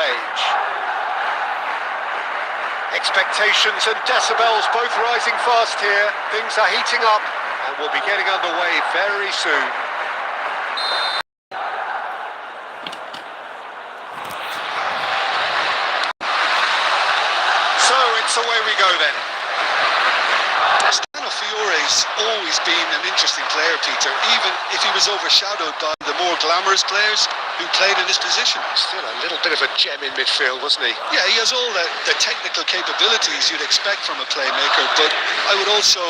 page. Expectations and decibels both rising fast here. Things are heating up and we'll be getting underway very soon. So it's away we go then. Fiore's always been an interesting player, Peter, even if he was overshadowed by the more glamorous players who played in his position. Still a little bit of a gem in midfield, wasn't he? Yeah, he has all the technical capabilities you'd expect from a playmaker, but I would also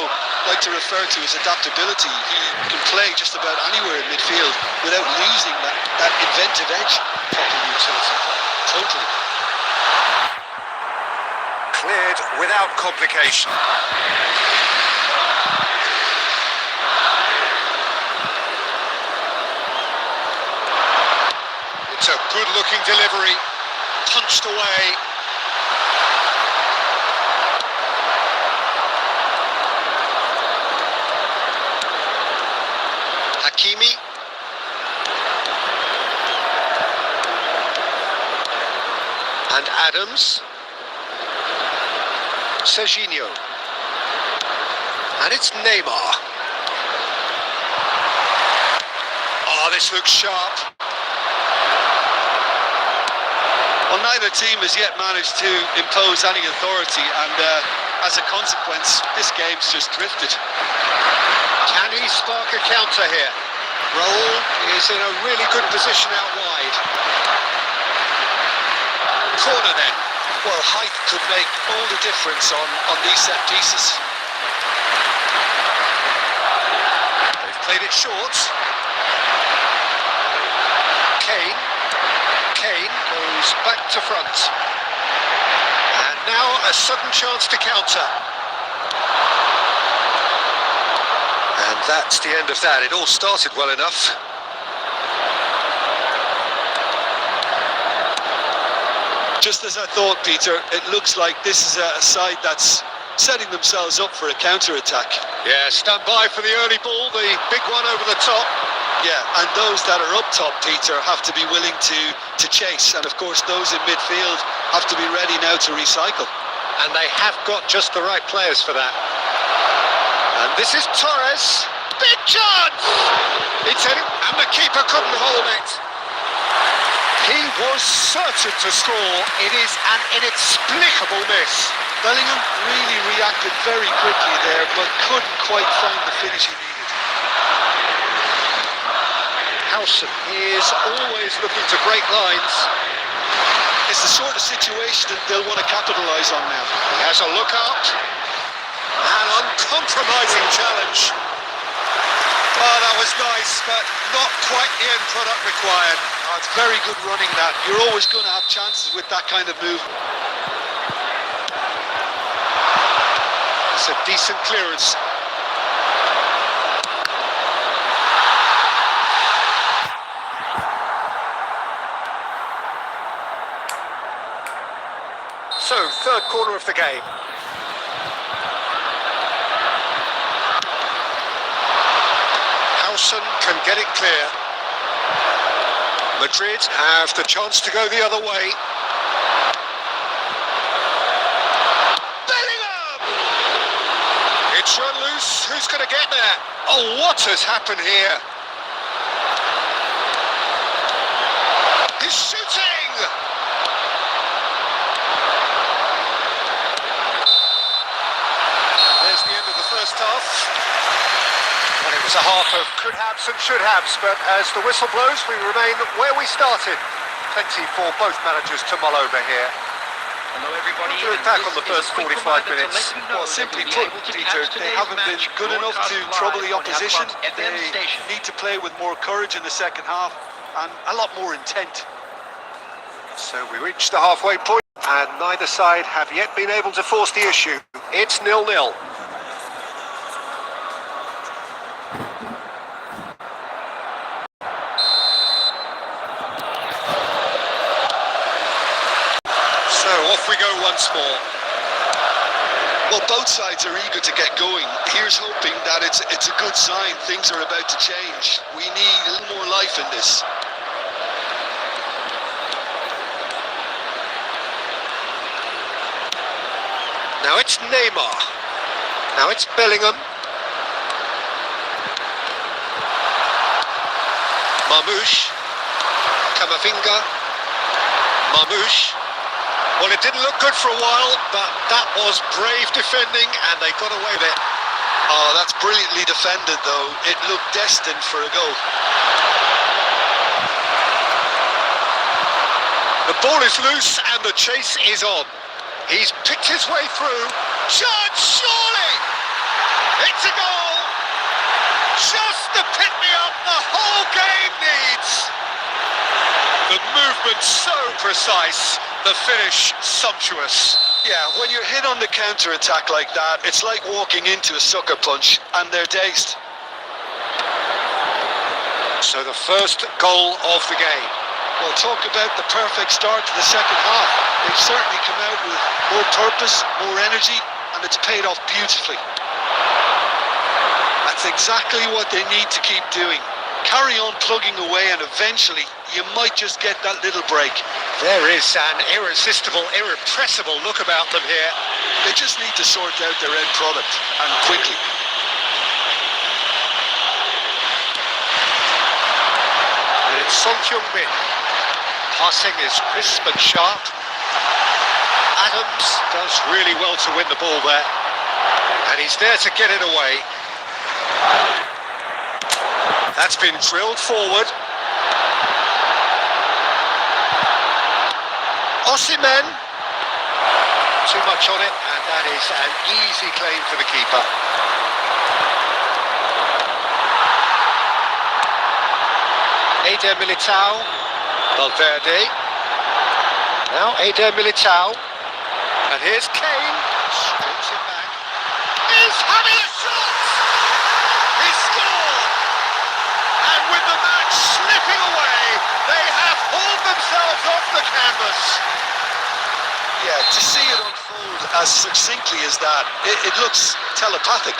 like to refer to his adaptability. He can play just about anywhere in midfield without losing that inventive edge. Proper utility. Totally. Cleared without complication. It's a good-looking delivery, punched away. Hakimi. And Adams. Serginho. And it's Neymar. Oh, this looks sharp. Well, neither team has yet managed to impose any authority, and as a consequence, this game's just drifted. Can he spark a counter here? Raul is in a really good position out wide. Corner then. Well, height could make all the difference on these set pieces. They've played it short. Kane goes back to front. And now a sudden chance to counter. And that's the end of that. It all started well enough. Just as I thought, Peter, it looks like this is a side that's setting themselves up for a counter-attack. Yeah, stand by for the early ball, the big one over the top. Yeah, and those that are up top, Peter, have to be willing to chase. And of course, those in midfield have to be ready now to recycle. And they have got just the right players for that. And this is Torres. Big chance! It's in, and the keeper couldn't hold it. He was certain to score. It is an inexplicable miss. Bellingham really reacted very quickly there, but couldn't quite find the finish he needed. Howson is always looking to break lines. It's the sort of situation that they'll want to capitalise on now. He has a look up. An uncompromising challenge. Oh, that was nice, but not quite the end product required. Oh, it's very good running that. You're always going to have chances with that kind of movement. It's a decent clearance. So, third corner of the game. Howson can get it clear. Madrid have the chance to go the other way. Bellingham! It's run loose. Who's going to get there? Oh, what has happened here? He's shooting! There's the end of the first half. Well, it was a half of could-haves and should-haves, but as the whistle blows, we remain where we started. Plenty for both managers to mull over here. Hello everybody. To look back on the first 45 minutes. Well, simply put, Peter, they haven't been good enough to trouble the opposition. They need to play with more courage in the second half and a lot more intent. So we reach the halfway point, and neither side have yet been able to force the issue. It's 0-0. So off we go once more. Well, both sides are eager to get going. Here's hoping that it's a good sign. Things are about to change. We need a little more life in this. it's Neymar. Now it's Bellingham. Marmoush. Camavinga. Marmoush. Well, it didn't look good for a while, but that was brave defending, and they got away with it. Oh, that's brilliantly defended, though. It looked destined for a goal. The ball is loose, and the chase is on. He's picked his way through. Shot, surely! It's a goal! Just the pick-me-up the whole game needs! The movement so precise, the finish sumptuous. Yeah, when you're hit on the counter-attack like that, it's like walking into a sucker punch, and they're dazed. So the first goal of the game. Well, talk about the perfect start to the second half. They've certainly come out with more purpose, more energy, and it's paid off beautifully. That's exactly what they need to keep doing. Carry on plugging away, and eventually you might just get that little break. There is an irresistible, irrepressible look about them here. They just need to sort out their end product, and quickly. And it's Son Heung-min. Passing is crisp and sharp. Adams does really well to win the ball there. And he's there to get it away. That's been drilled forward. Osimhen. Too much on it, and that is an easy claim for the keeper. Eder Militao. Valverde. Now Eder Militao. And here's Kane. Strips it back. He's having a shot! He scored! And with the match slipping away, they have hauled themselves off the canvas. Yeah, to see it unfold as succinctly as that, it looks telepathic.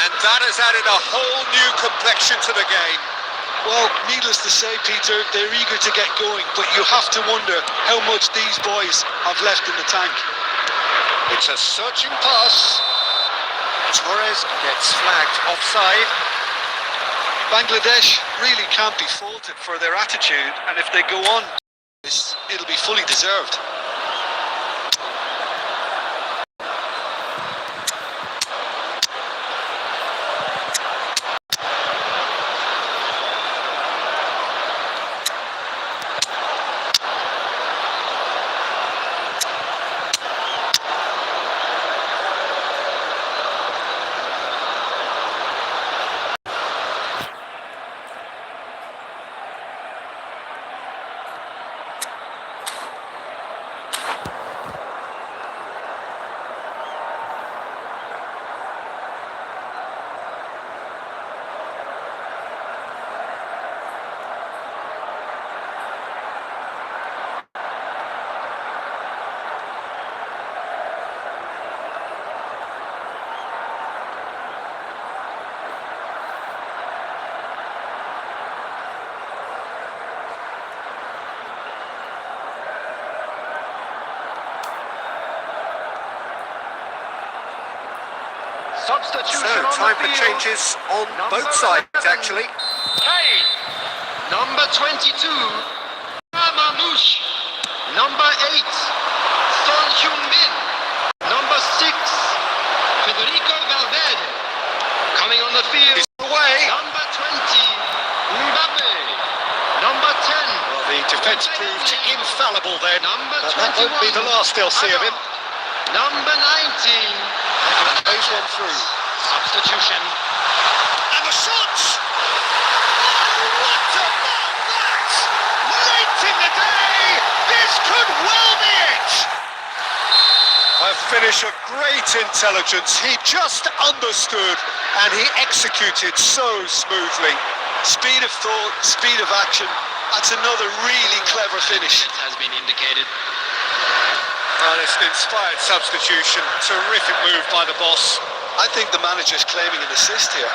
And that has added a whole new complexion to the game. Well, needless to say, Peter, they're eager to get going, but you have to wonder how much these boys have left in the tank. It's a searching pass. Torres gets flagged offside. Bangladesh really can't be faulted for their attitude, and if they go on, it'll be fully deserved. Substitution So, on time the for field. changes on Number both sides, 11. actually. Kane. Number 22, Marmoush. Number 8, Son Heung-min. Number 6, Federico Valverde. Coming on the field, Away. number 20, Mbappe. Number 10, Well, the defence proved infallible then. Number But that won't be the 21, last they'll see of him. number 19, Goes one through. substitution. And the shot! Oh, what about that? Late in the day, this could well be it! A finish of great intelligence. He just understood and he executed so smoothly. Speed of thought, speed of action. That's another really clever finish. It has been indicated. Well, it's an inspired substitution. Terrific move by the boss. I think the manager's claiming an assist here.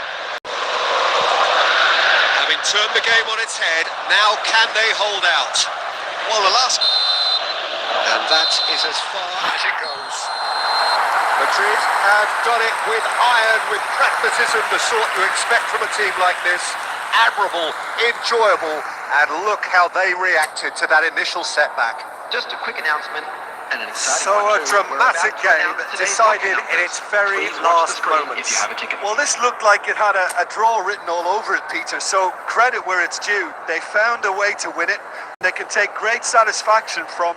Having turned the game on its head, now can they hold out? Well, the last... And that is as far as it goes. Madrid have done it with iron, with pragmatism, the sort you expect from a team like this. Admirable, enjoyable, and look how they reacted to that initial setback. Just a quick announcement and an exciting So one a too. We're about dramatic to game announce today's decided lucky in numbers. its very Please watch the last screen moments. if you have a ticket. Well, this looked like it had a draw written all over it, Peter, so credit where it's due. They found a way to win it. They can take great satisfaction from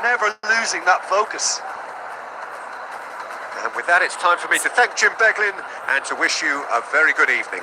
never losing that focus. And with that, it's time for me to thank Jim Beglin and to wish you a very good evening.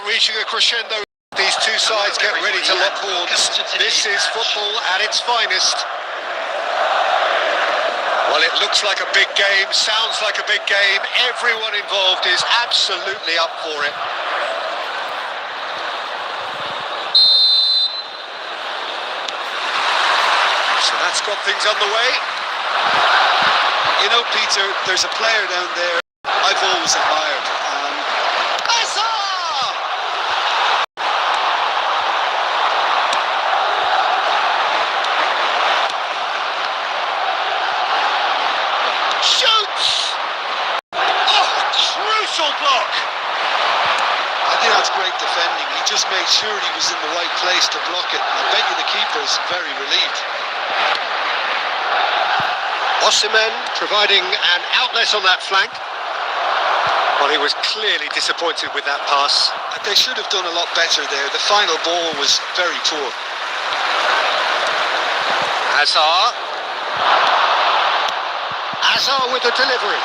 Reaching a crescendo, these two sides get ready to lock horns. This is football at its finest. Well, it looks like a big game, sounds like a big game. Everyone involved is absolutely up for it. So that's got things underway. You know, Peter, there's a player down there I've always admired. Shoots! Oh, crucial block! I think that's great defending. He just made sure he was in the right place to block it. I bet you the keeper's very relieved. Osimhen providing an outlet on that flank. Well, he was clearly disappointed with that pass. They should have done a lot better there. The final ball was very poor. Hazard. Hazard with the delivery.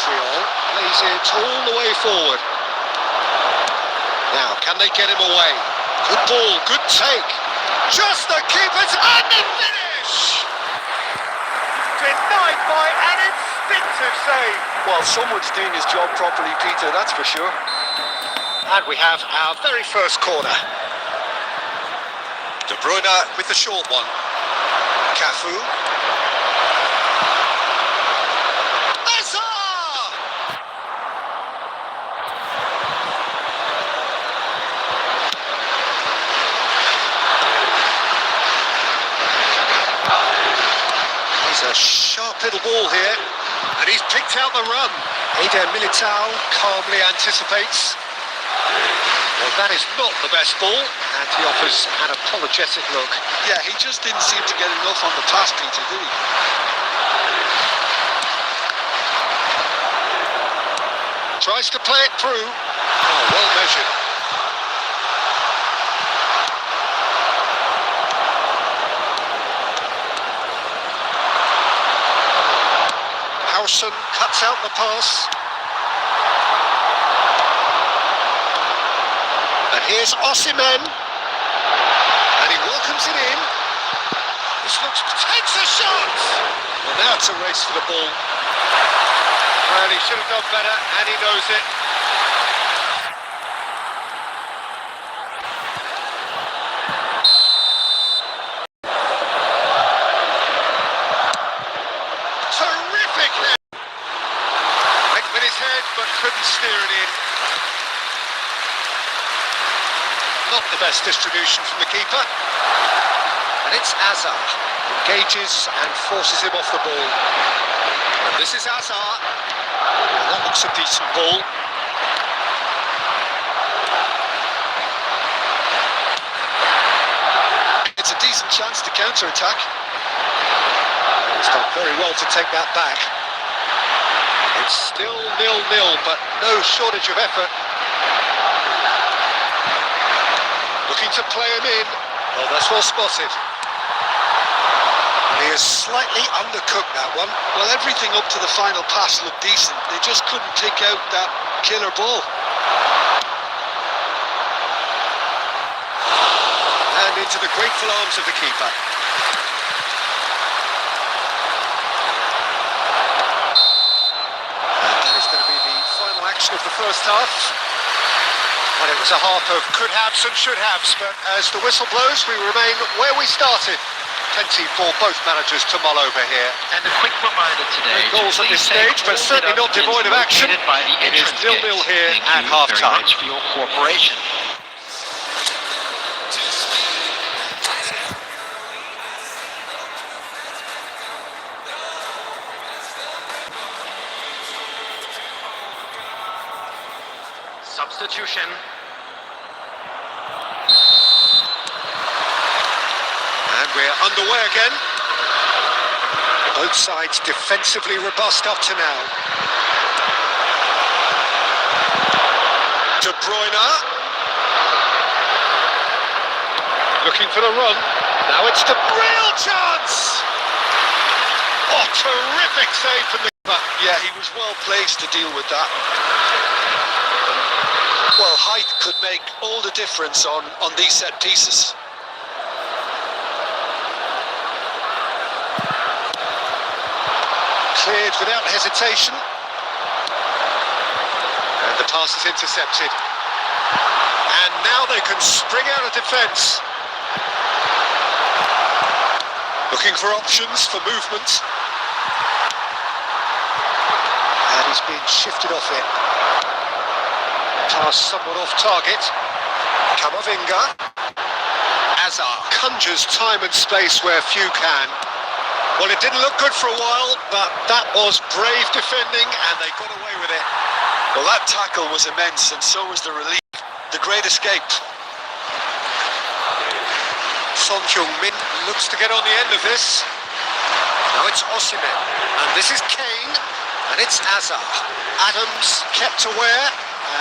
Triol plays it all the way forward. Now, can they get him away? Good ball, good take. Just the keeper's and the finish! Denied by an instinctive save. Well, someone's doing his job properly, Peter, that's for sure. And we have our very first corner. De Bruyne with the short one. Cafu. Hazard! He's a sharp little ball here, and he's picked out the run. Eder Militao calmly anticipates. Well, that is not the best ball, and he offers an apologetic look. Yeah, he just didn't seem to get enough on the pass, Peter, did he? Tries to play it through. Oh, well measured. Howson cuts out the pass. And here's Osimhen. And he welcomes it in. This looks... takes a shot! Well, now it's a race for the ball. Well, he should have done better, and he knows it. Terrific hit! Went with his head, but couldn't steer it in. Not the best distribution from the keeper. And it's Azar. Engages and forces him off the ball. And this is Azar. That looks a decent ball. It's a decent chance to counter-attack. He's done very well to take that back. It's still 0-0, but no shortage of effort. Looking to play him in. Oh, that's well spotted. He has slightly undercooked that one. Well, everything up to the final pass looked decent. They just couldn't pick out that killer ball. And into the grateful arms of the keeper. And that is going to be the final action of the first half. Well, it was a half of could haves and should haves, but as the whistle blows, we remain where we started. Plenty for both managers to mull over here. And a quick reminder today. No goals at this stage, but certainly not devoid of action. It is 0-0 here at half-time. Thank you very much for your cooperation. Substitution. And we're underway again. Both sides defensively robust up to now. De Bruyne. Looking for the run. Now it's the real chance! Oh, terrific save from the keeper. Yeah, he was well placed to deal with that. Well, height could make all the difference on these set pieces. Cleared without hesitation. And the pass is intercepted. And now they can spring out of defence. Looking for options for movement. And he's being shifted off it. Pass somewhat off target. Camavinga. Azar conjures time and space where few can. Well, it didn't look good for a while, but that was brave defending, and they got away with it. Well, that tackle was immense, and so was the relief. The great escape. Son Heung-min looks to get on the end of this. Now it's Osimhen, and this is Kane, and it's Azar. Adams kept aware,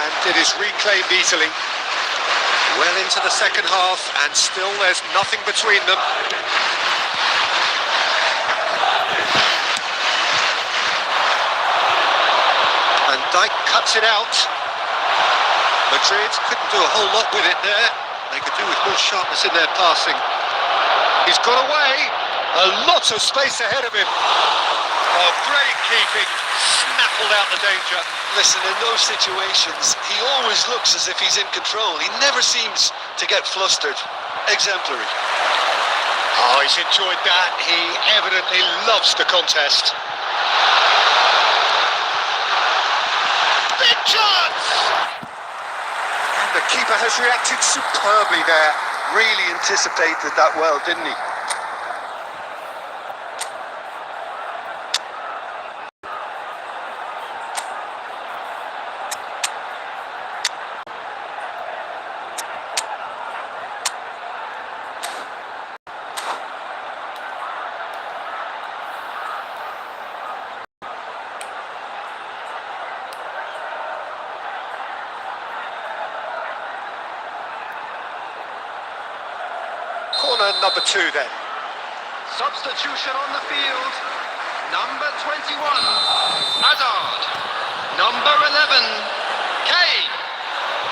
and it is reclaimed easily. Well into the second half, and still there's nothing between them. And Dijk cuts it out. Madrid couldn't do a whole lot with it there. They could do with more sharpness in their passing. He's got away. A lot of space ahead of him. Oh, great keeping. Snaffled out the danger. Listen, in those situations, he always looks as if he's in control. He never seems to get flustered. Exemplary. Oh, he's enjoyed that. He evidently loves the contest. Big chance! And the keeper has reacted superbly there. Really anticipated that well, didn't he? Corner number 2 then. Substitution on the field. Number 21, Hazard. Number 11, Kane.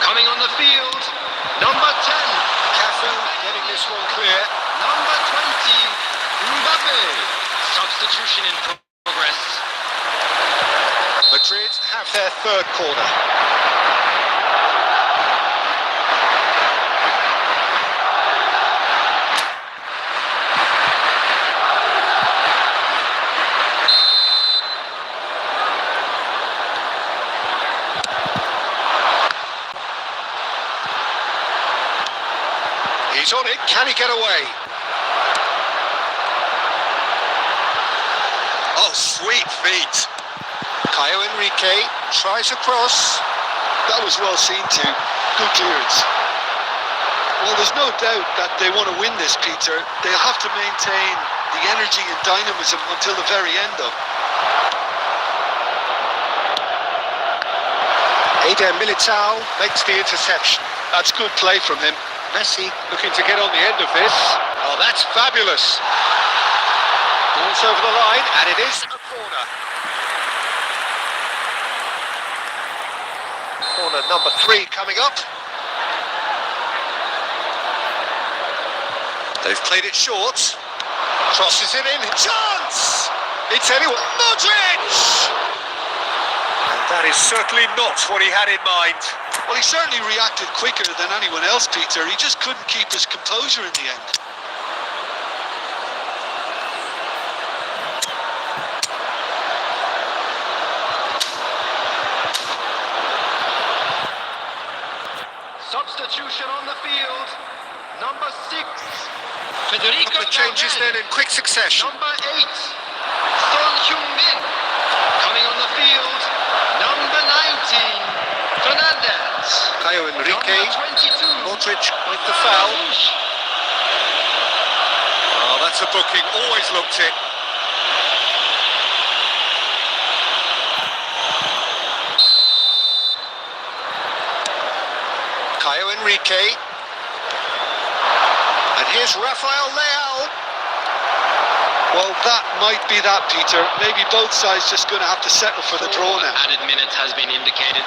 Coming on the field, number 10, Cafu getting this one clear. number 20, Mbappe. Substitution in progress. Madrid have their third corner. He's on it, can he get away? Oh, sweet feet. Caio Henrique tries a cross. That was well seen too. Good clearance. Well, there's no doubt that they want to win this, Peter. They'll have to maintain the energy and dynamism until the very end, though. Eder Militao makes the interception. That's good play from him. Messi looking to get on the end of this. Oh, that's fabulous. Ball's over the line, and it is a corner. Corner number 3 coming up. They've played it short. Crosses it in. Chance! It's anyone. Modric! And that is certainly not what he had in mind. Well, he certainly reacted quicker than anyone else, Peter. He just couldn't keep his composure in the end. Substitution on the field. Number 6, Federico Couple of changes Valverde. then in quick succession. Number 8, Son Heung-min. Coming on the field, number 19, Fernandez. Caio Henrique, Number 22, Modric with the foul. Oh, that's a booking, always looked it. Caio Henrique. And here's Rafael Leao. Well, that might be that, Peter. Maybe both sides just going to have to settle for the draw now. Added minutes has been indicated.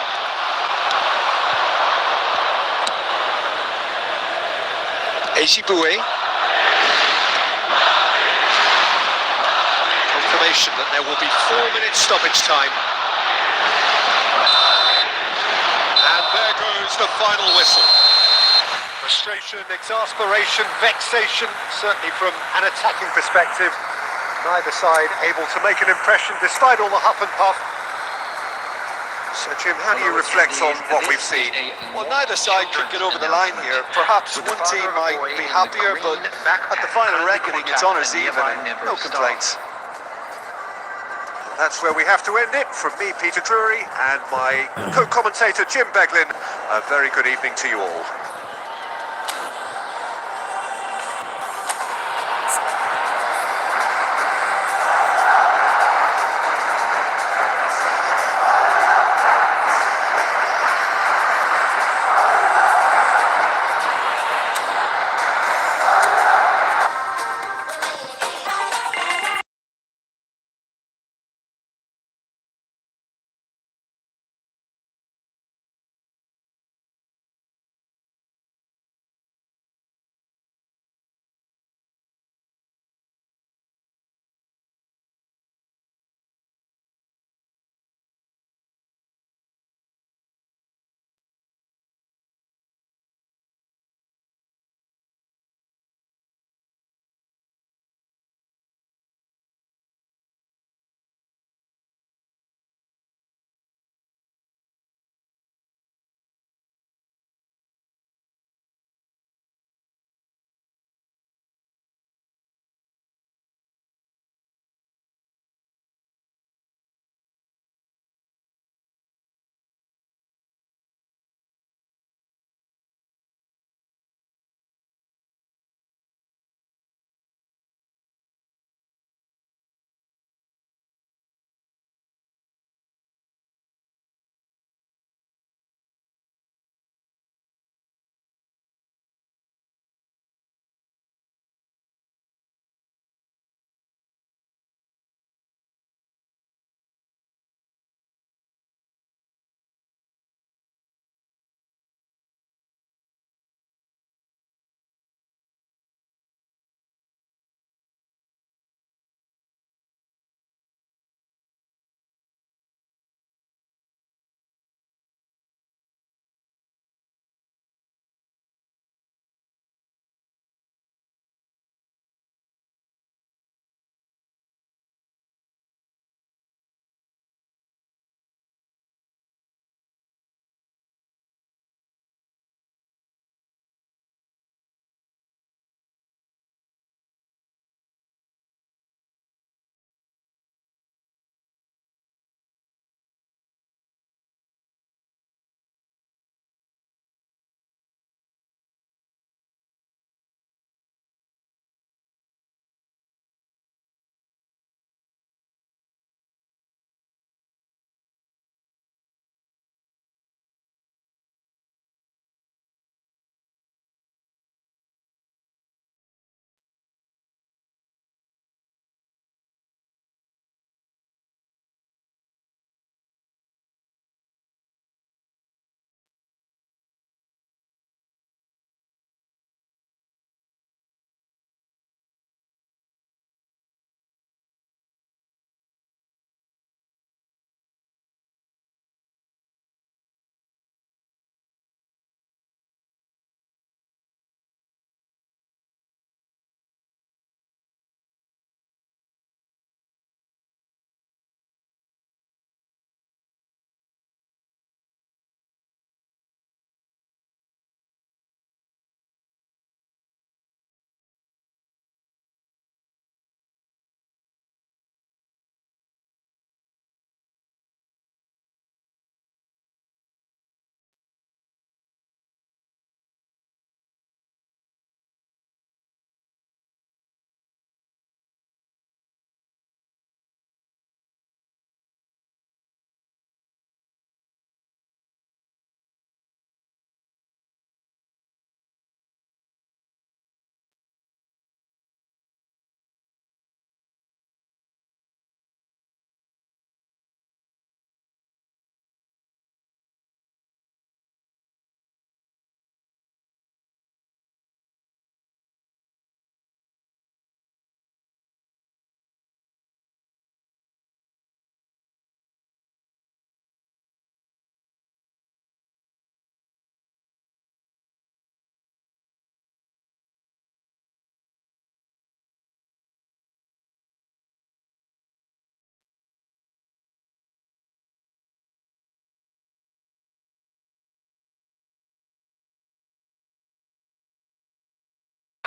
Ezibue. Confirmation that there will be 4 minutes stoppage time. And there goes the final whistle. Frustration, exasperation, vexation, certainly from an attacking perspective. Neither side able to make an impression despite all the huff and puff. So Jim, how do you reflect on what we've seen? Well, neither side could get over the line here. Perhaps one team might be happier, but at the final reckoning, it's honours even and no complaints. That's where we have to end it. From me, Peter Drury, and my co-commentator, Jim Beglin, a very good evening to you all.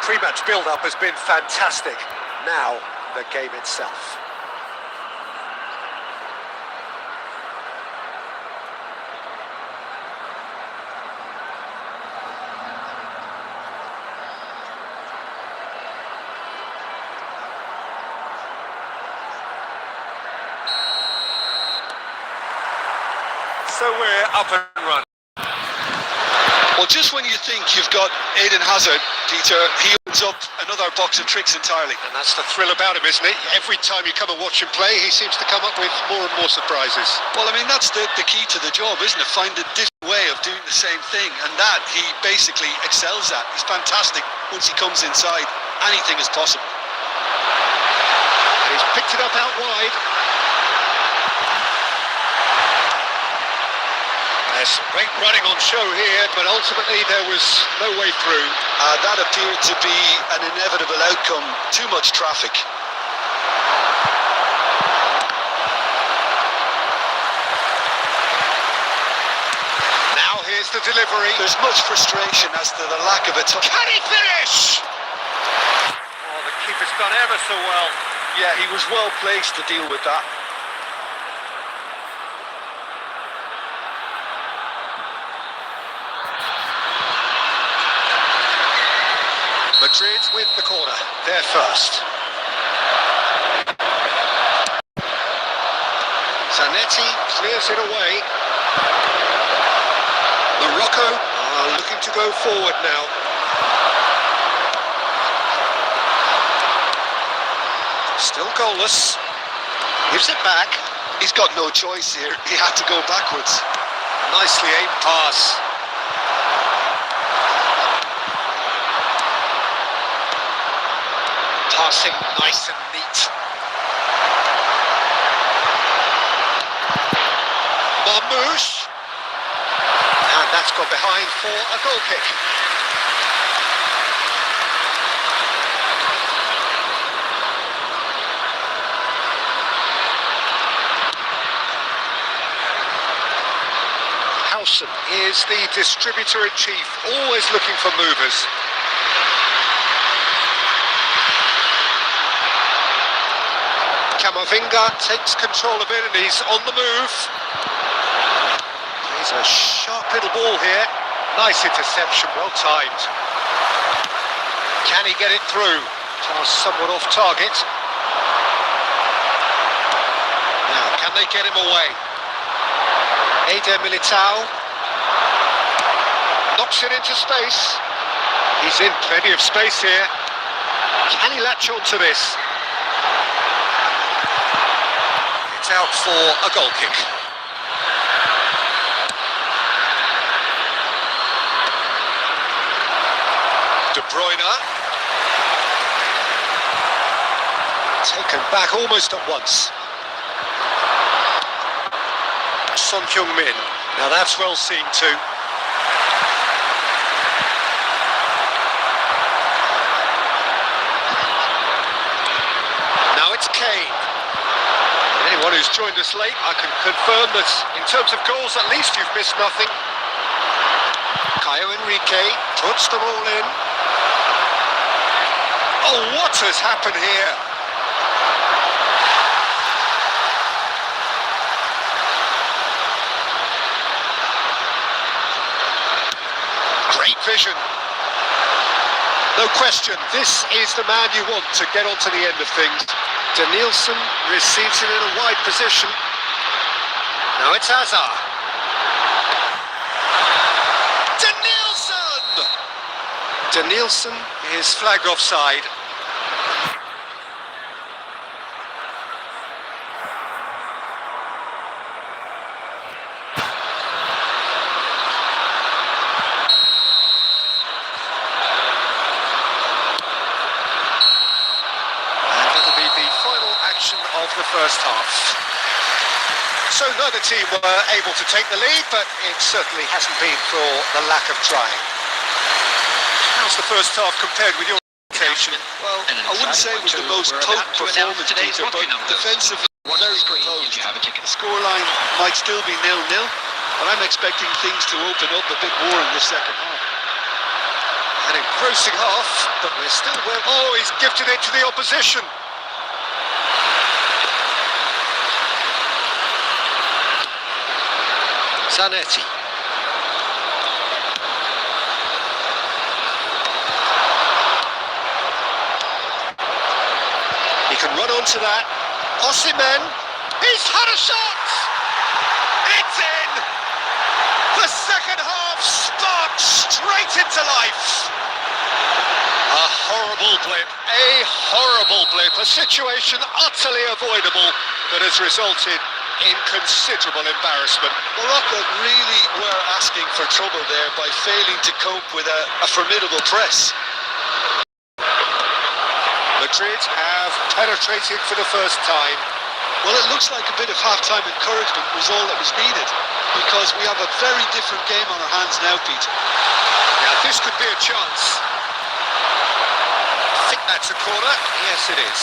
Pre-match build-up has been fantastic. Now, the game itself. So we're up and running. Well, just when you think you've got Eden Hazard, Peter, he opens up another box of tricks entirely. And that's the thrill about him, isn't it? Every time you come and watch him play, he seems to come up with more and more surprises. Well, I mean, that's the key to the job, isn't it? Find a different way of doing the same thing, and that he basically excels at. He's fantastic once he comes inside. Anything is possible. And he's picked it up out wide. There's great running on show here, but ultimately there was no way through. That appeared to be an inevitable outcome. Too much traffic. Now here's the delivery. There's much frustration as to the lack of a touch. Can he finish? Oh, the keeper's done ever so well. Yeah, he was well placed to deal with that. Madrid with the corner. They're first. Zanetti clears it away. Morocco are looking to go forward now. Still goalless. Gives it back. He's got no choice here. He had to go backwards. Nicely aimed pass. Passing nice and neat. Marmouche. And that's gone behind for a goal kick. Howson is the distributor-in-chief, always looking for movers. Camavinga takes control of it and he's on the move. He's a sharp little ball here. Nice interception, well timed. Can he get it through? Pass somewhat off target. Now, can they get him away? Eder Militao knocks it into space. He's in plenty of space here. Can he latch on to this? It's out for a goal kick. De Bruyne. Taken back almost at once. Son Heung-min. Now that's well seen too. Now it's Kane. Anyone who's joined us late, I can confirm that in terms of goals, at least you've missed nothing. Caio Henrique puts the ball in. Oh, what has happened here? Great vision. No question, this is the man you want to get onto the end of things. Danielson receives it in a wide position. Now it's Hazard. Danielson is flagged offside. Of the first half. So neither team were able to take the lead, but it certainly hasn't been for the lack of trying. How's the first half compared with your expectation? Well, I wouldn't say it was the most potent performance, Peter, but defensively very composed. The scoreline might still be 0-0, but I'm expecting things to open up a bit more in the second half. An engrossing half, but we're still well. Oh, he's gifted it to the opposition. Zanetti. He can run onto that. Osimhen. He's had a shot. It's in. The second half sparked straight into life. A horrible blip, a situation utterly avoidable that has resulted in considerable embarrassment. Morocco really were asking for trouble there by failing to cope with a formidable press. Madrid have penetrated for the first time. Well, it looks like a bit of half-time encouragement was all that was needed, because we have a very different game on our hands now, Pete. Now, this could be a chance. I think that's a corner. Yes, it is.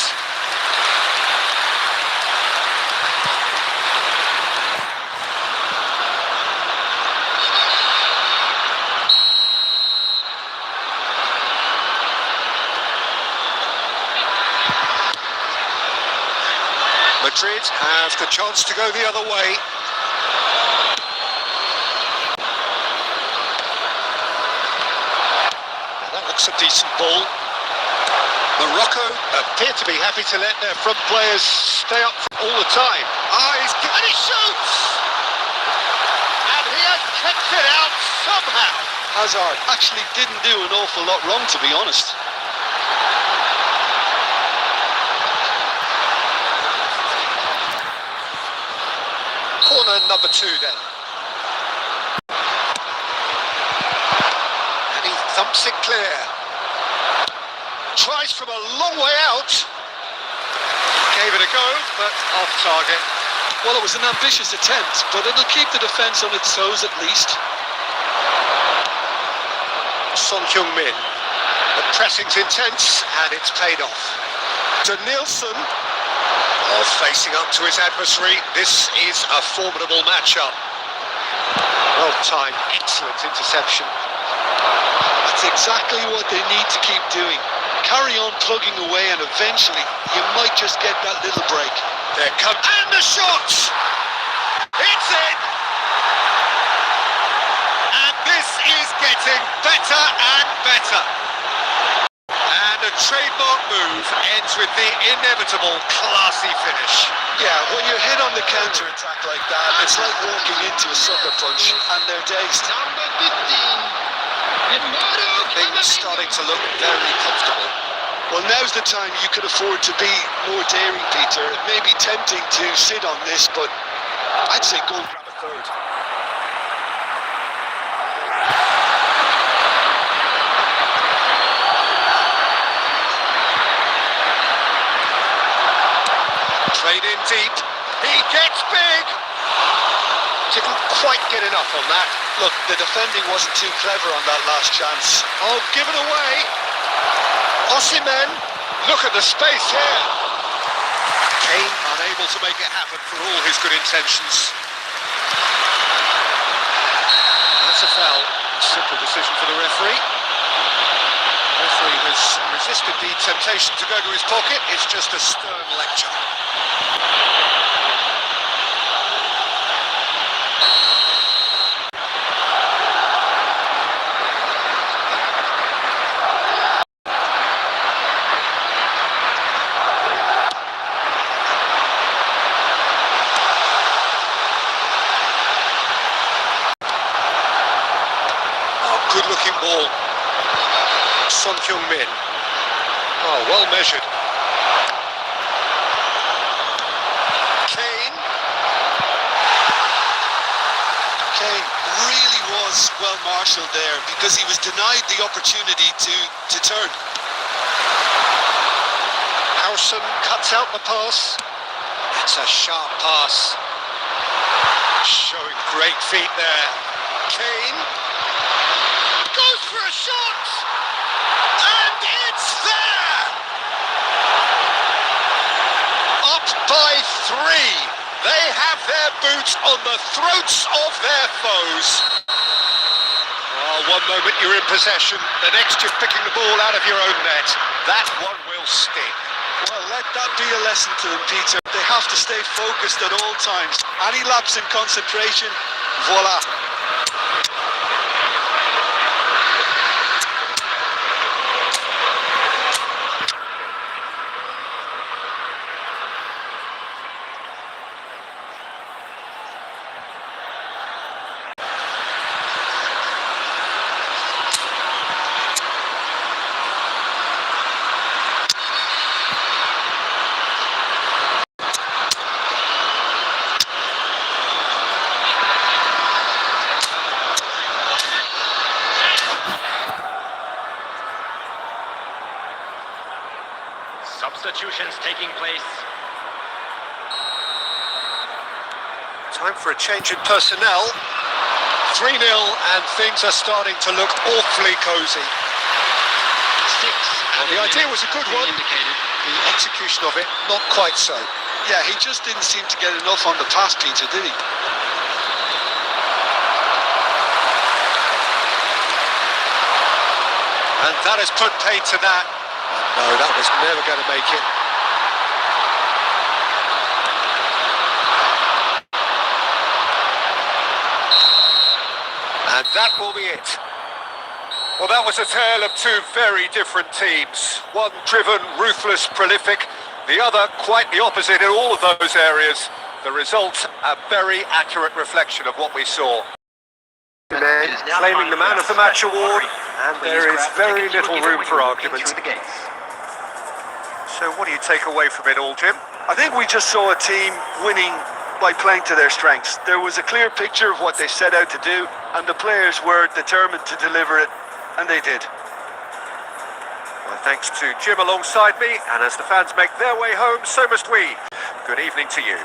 Madrid have the chance to go the other way. Now that looks a decent ball. Morocco appear to be happy to let their front players stay up all the time. And he shoots! And he has kept it out somehow. Hazard actually didn't do an awful lot wrong, to be honest. Corner number 2 then. And he thumps it clear. Tries from a long way out. Gave it a go, but off target. Well, it was an ambitious attempt, but it'll keep the defence on its toes at least. Son Heung-min. The pressing's intense, and it's paid off. To Nielsen. Facing up to his adversary, this is a formidable matchup. Well timed, excellent interception. That's exactly what they need to keep doing. Carry on plugging away, and eventually you might just get that little break. There comes, and the shot! It's in! And this is getting better and better. And a trademark move ends with the inevitable classy finish. Yeah, when you're hit on the counter-attack like that, it's like walking into a sucker punch, and they're dazed. Number 15. Things starting to look very comfortable. Well, now's the time you can afford to be more daring, Peter. It may be tempting to sit on this, but I'd say go grab a third. Played in deep. He gets big. Didn't quite get enough on that. Look, the defending wasn't too clever on that last chance. Oh, give it away. Osimhen. Look at the space here. Kane unable to make it happen for all his good intentions. That's a foul. Simple decision for the referee. The referee has resisted the temptation to go to his pocket. It's just a stern lecture. Good-looking ball. Son Heung-min. Oh, well measured. Kane. Kane really was well marshalled there, because he was denied the opportunity to turn. Howson cuts out the pass. It's a sharp pass. Showing great feet there. Kane. Goes for a shot, and it's there! Up by 3. They have their boots on the throats of their foes. Oh, Well, one moment you're in possession, the next you're picking the ball out of your own net. That one will sting. Well, let that be a lesson to them, Peter. They have to stay focused at all times. Any lapse in concentration, voila. Substitutions taking place. Time for a change in personnel. 3-0 and things are starting to look awfully cosy. And the idea was a good one. The execution of it, not quite so. Yeah, he just didn't seem to get enough on the pass, Peter, did he? And that has put paid to that. No, that was never going to make it. And that will be it. Well, that was a tale of two very different teams. One driven, ruthless, prolific. The other quite the opposite in all of those areas. The result, a very accurate reflection of what we saw. Claiming the Man of the Match award, and there is very little room for argument. So what do you take away from it all, Jim? I think we just saw a team winning by playing to their strengths. There was a clear picture of what they set out to do, and the players were determined to deliver it, and they did. Well, thanks to Jim alongside me, and as the fans make their way home, so must we. Good evening to you.